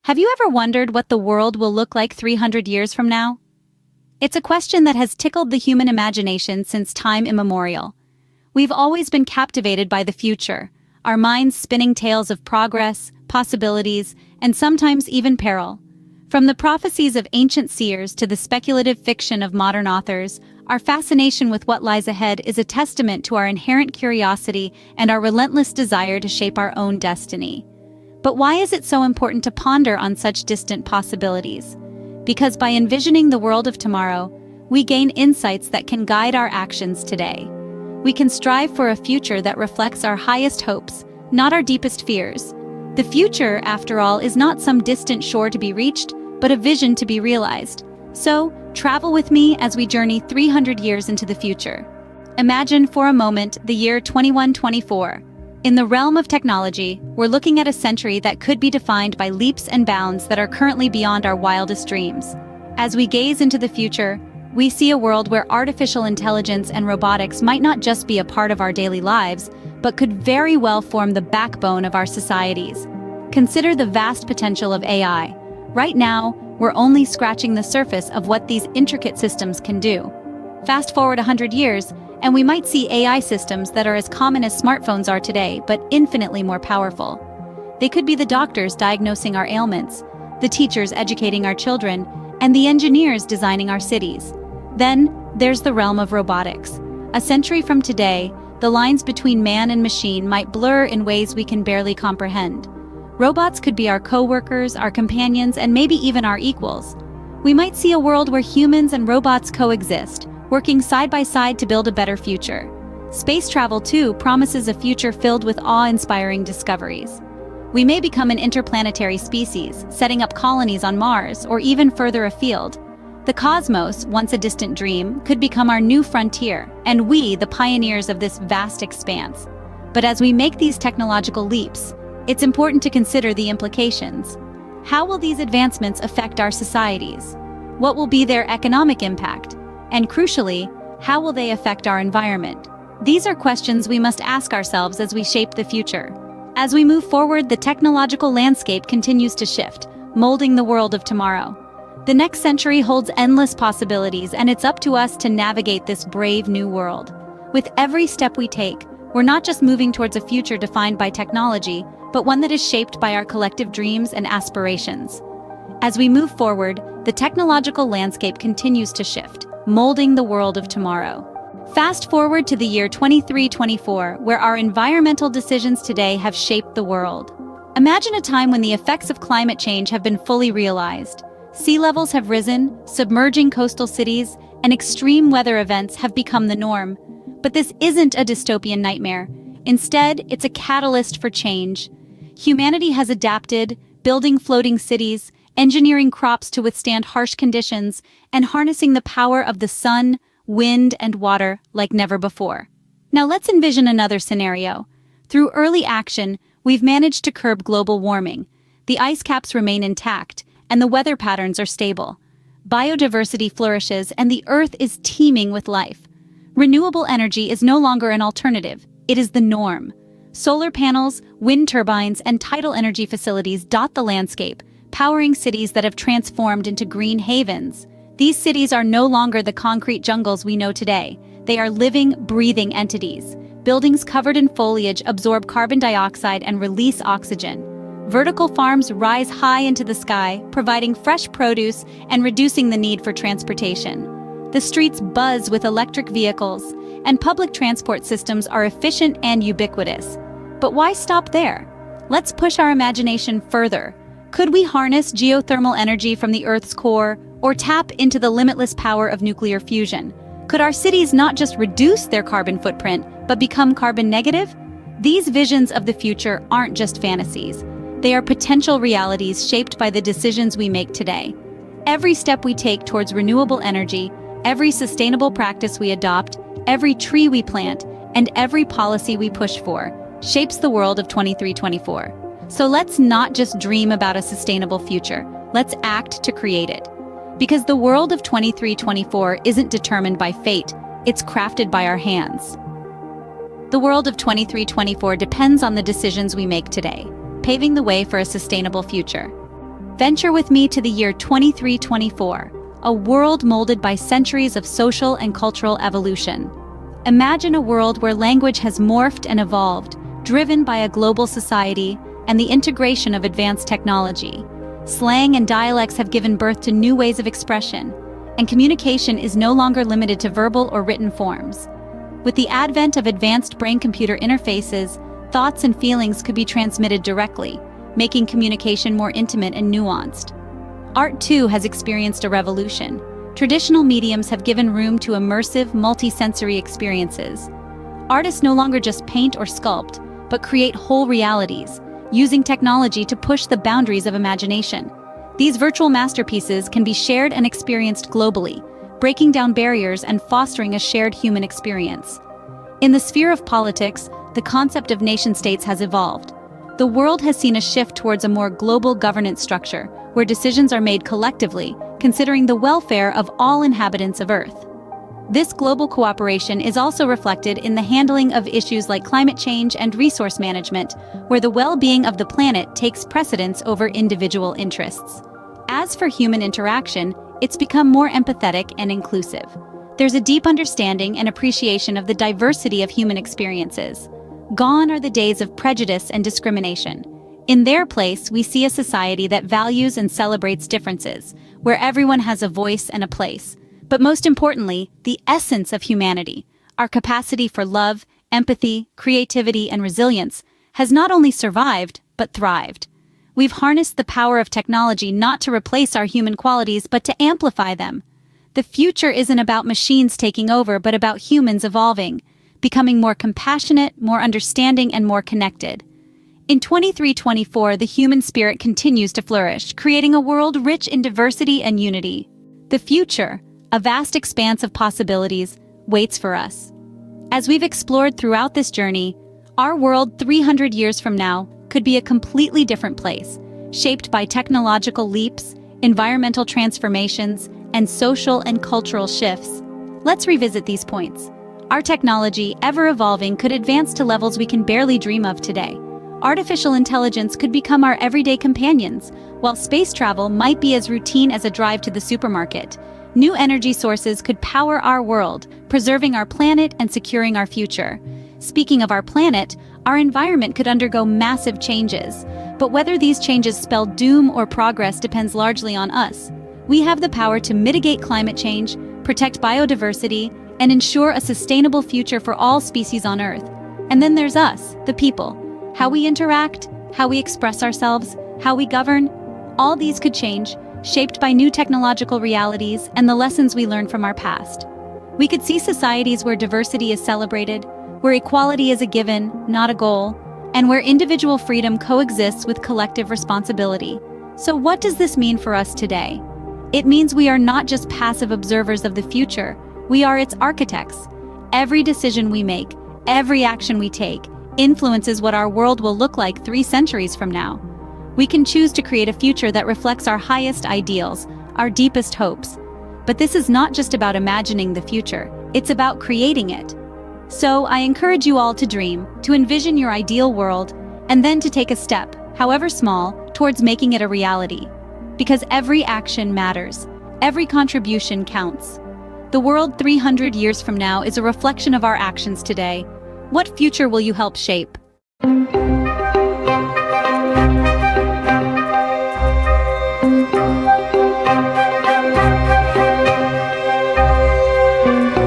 Have you ever wondered what the world will look like 300 years from now? It's a question that has tickled the human imagination since time immemorial. We've always been captivated by the future, our minds spinning tales of progress, possibilities, and sometimes even peril. From the prophecies of ancient seers to the speculative fiction of modern authors, our fascination with what lies ahead is a testament to our inherent curiosity and our relentless desire to shape our own destiny. But why is it so important to ponder on such distant possibilities? Because by envisioning the world of tomorrow, we gain insights that can guide our actions today. We can strive for a future that reflects our highest hopes, not our deepest fears. The future, after all, is not some distant shore to be reached, but a vision to be realized. So, travel with me as we journey 300 years into the future. Imagine for a moment the year 2124. In the realm of technology, we're looking at a century that could be defined by leaps and bounds that are currently beyond our wildest dreams. As we gaze into the future, we see a world where artificial intelligence and robotics might not just be a part of our daily lives, but could very well form the backbone of our societies. Consider the vast potential of AI. Right now, we're only scratching the surface of what these intricate systems can do. Fast forward 100 years, and we might see AI systems that are as common as smartphones are today, but infinitely more powerful. They could be the doctors diagnosing our ailments, the teachers educating our children, and the engineers designing our cities. Then, there's the realm of robotics. A century from today, the lines between man and machine might blur in ways we can barely comprehend. Robots could be our co-workers, our companions, and maybe even our equals. We might see a world where humans and robots coexist, working side by side to build a better future. Space travel, too, promises a future filled with awe-inspiring discoveries. We may become an interplanetary species, setting up colonies on Mars or even further afield. The cosmos, once a distant dream, could become our new frontier, and we, the pioneers of this vast expanse. But as we make these technological leaps, it's important to consider the implications. How will these advancements affect our societies? What will be their economic impact? And crucially, how will they affect our environment? These are questions we must ask ourselves as we shape the future. As we move forward, the technological landscape continues to shift, molding the world of tomorrow. The next century holds endless possibilities, and it's up to us to navigate this brave new world. With every step we take, we're not just moving towards a future defined by technology, but one that is shaped by our collective dreams and aspirations. As we move forward, the technological landscape continues to shift, molding the world of tomorrow. Fast forward to the year 2324, where our environmental decisions today have shaped the world. Imagine a time when the effects of climate change have been fully realized. Sea levels have risen, submerging coastal cities, and extreme weather events have become the norm. But this isn't a dystopian nightmare. Instead, it's a catalyst for change. Humanity has adapted, building floating cities, engineering crops to withstand harsh conditions, and harnessing the power of the sun, wind, and water like never before. Now let's envision another scenario. Through early action, we've managed to curb global warming. The ice caps remain intact, and the weather patterns are stable. Biodiversity flourishes, and the Earth is teeming with life. Renewable energy is no longer an alternative, it is the norm. Solar panels, wind turbines, and tidal energy facilities dot the landscape, powering cities that have transformed into green havens. These cities are no longer the concrete jungles we know today. They are living, breathing entities. Buildings covered in foliage absorb carbon dioxide and release oxygen. Vertical farms rise high into the sky, providing fresh produce and reducing the need for transportation. The streets buzz with electric vehicles, and public transport systems are efficient and ubiquitous. But why stop there? Let's push our imagination further. Could we harness geothermal energy from the Earth's core, or tap into the limitless power of nuclear fusion? Could our cities not just reduce their carbon footprint, but become carbon negative? These visions of the future aren't just fantasies. They are potential realities shaped by the decisions we make today. Every step we take towards renewable energy, every sustainable practice we adopt, every tree we plant, and every policy we push for, shapes the world of 2324. So let's not just dream about a sustainable future, let's act to create it. Because the world of 2324 isn't determined by fate, it's crafted by our hands. The world of 2324 depends on the decisions we make today, paving the way for a sustainable future. Venture with me to the year 2324, a world molded by centuries of social and cultural evolution. Imagine a world where language has morphed and evolved, driven by a global society and the integration of advanced technology. Slang and dialects have given birth to new ways of expression, and communication is no longer limited to verbal or written forms. With the advent of advanced brain-computer interfaces, thoughts and feelings could be transmitted directly, making communication more intimate and nuanced. Art, too, has experienced a revolution. Traditional mediums have given room to immersive, multi-sensory experiences. Artists no longer just paint or sculpt, but create whole realities, using technology to push the boundaries of imagination. These virtual masterpieces can be shared and experienced globally, breaking down barriers and fostering a shared human experience. In the sphere of politics, the concept of nation-states has evolved. The world has seen a shift towards a more global governance structure, where decisions are made collectively, considering the welfare of all inhabitants of Earth. This global cooperation is also reflected in the handling of issues like climate change and resource management, where the well-being of the planet takes precedence over individual interests. As for human interaction, it's become more empathetic and inclusive. There's a deep understanding and appreciation of the diversity of human experiences. Gone are the days of prejudice and discrimination. In their place, we see a society that values and celebrates differences, where everyone has a voice and a place. But most importantly, the essence of humanity, our capacity for love, empathy, creativity, and resilience, has not only survived, but thrived. We've harnessed the power of technology not to replace our human qualities, but to amplify them. The future isn't about machines taking over, but about humans evolving, becoming more compassionate, more understanding, and more connected. In 2324, the human spirit continues to flourish, creating a world rich in diversity and unity. The future, a vast expanse of possibilities, waits for us. As we've explored throughout this journey, our world 300 years from now could be a completely different place, shaped by technological leaps, environmental transformations, and social and cultural shifts. Let's revisit these points. Our technology, ever evolving, could advance to levels we can barely dream of today. Artificial intelligence could become our everyday companions, while space travel might be as routine as a drive to the supermarket. New energy sources could power our world, preserving our planet and securing our future. Speaking of our planet, our environment could undergo massive changes. But whether these changes spell doom or progress depends largely on us. We have the power to mitigate climate change, protect biodiversity, and ensure a sustainable future for all species on Earth. And then there's us, the people. How we interact, how we express ourselves, how we govern, all these could change, shaped by new technological realities and the lessons we learn from our past. We could see societies where diversity is celebrated, where equality is a given, not a goal, and where individual freedom coexists with collective responsibility. So what does this mean for us today? It means we are not just passive observers of the future, we are its architects. Every decision we make, every action we take, influences what our world will look like 3 centuries from now. We can choose to create a future that reflects our highest ideals, our deepest hopes. But this is not just about imagining the future, it's about creating it. So I encourage you all to dream, to envision your ideal world, and then to take a step, however small, towards making it a reality. Because every action matters, every contribution counts. The world 300 years from now is a reflection of our actions today. What future will you help shape?